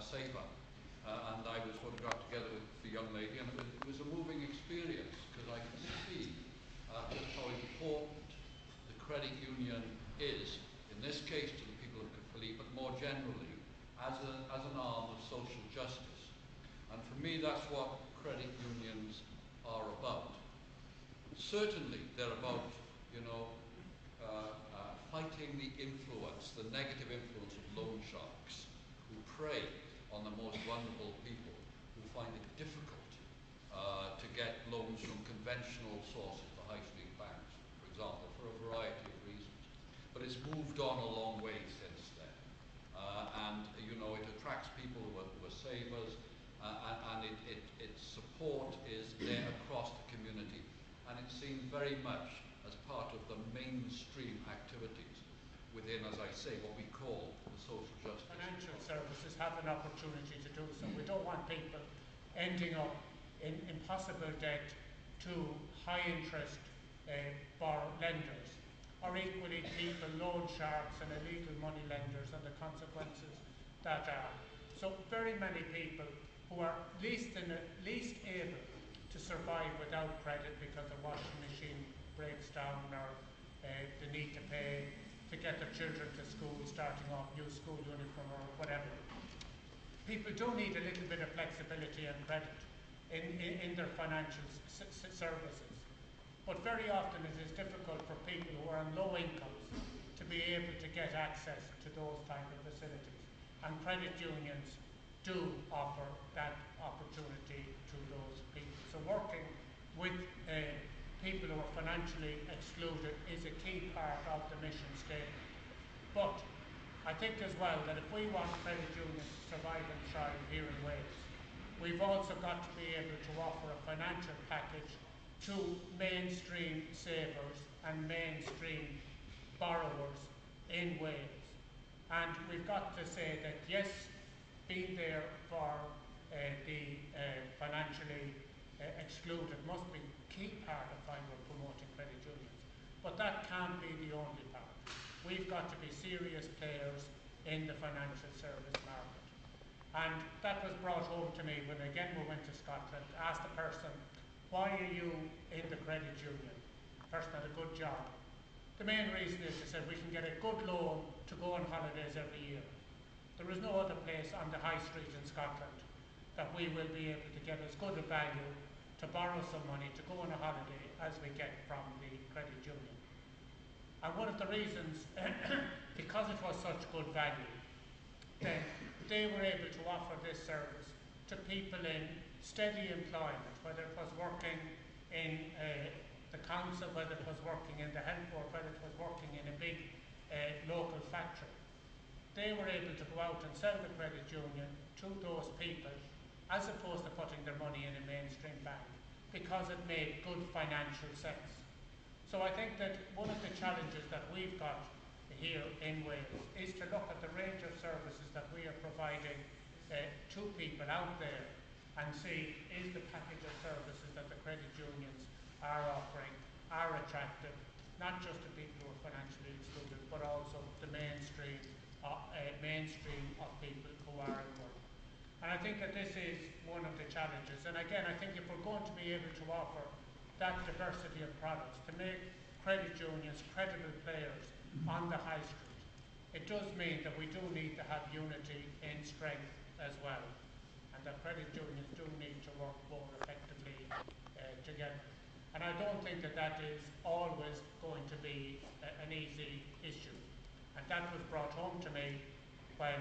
saver. And I was photographed together with the young lady, and it was a moving experience because I could see just how important the credit union is, in this case to the people of Caerphilly, but more generally as an arm of social justice. And for me, that's what credit unions are about. Certainly, they're about, fighting the influence, the negative influence of loan sharks who prey on the most vulnerable people who find it difficult to get loans from conventional sources, the high street banks, for example, for a variety of reasons. But it's moved on a long way since then. It attracts people who are savers, and its support is there across the community. And it's seen very much as part of the mainstream activities within, as I say, what we call the social justice. Financial services have an opportunity to do so. We don't want people ending up in impossible debt to high interest lenders, or equally people, loan sharks and illegal money lenders, and the consequences that are. So very many people who are least able to survive without credit because the washing machine breaks down, or the need to pay to get their children to school, starting off new school uniform or whatever. People do need a little bit of flexibility and credit in their financial services. But very often it is difficult for people who are on low incomes to be able to get access to those type of facilities. And credit unions do offer that opportunity to those people. So working with people who are financially excluded is a key part of the mission statement. But I think as well that if we want credit unions to survive and thrive here in Wales, we've also got to be able to offer a financial package to mainstream savers and mainstream borrowers in Wales. And we've got to say that yes, being there for the financially excluded must be a key part of how we're promoting credit unions. But that can't be the only part. We've got to be serious players in the financial service market. And that was brought home to me when again we went to Scotland, asked the person, why are you in the credit union? The person had a good job. The main reason is, they said, we can get a good loan to go on holidays every year. There is no other place on the high street in Scotland that we will be able to get as good a value to borrow some money to go on a holiday as we get from the credit union. And one of the reasons, because it was such good value, then they were able to offer this service to people in steady employment, whether it was working in the council, whether it was working in the health board, whether it was working in a big local factory. They were able to go out and sell the credit union to those people as opposed to putting their money in a mainstream bank, because it made good financial sense. So I think that one of the challenges that we've got here in Wales is to look at the range of services that we are providing to people out there and see, is the package of services that the credit unions are offering are attractive, not just to people who are financially excluded, but also the mainstream of people who are in work. And I think that this is one of the challenges. And again, I think if we're going to be able to offer that diversity of products, to make credit unions credible players on the high street, it does mean that we do need to have unity in strength as well, and that credit unions do need to work more effectively together. And I don't think that that is always going to be an easy issue. And that was brought home to me when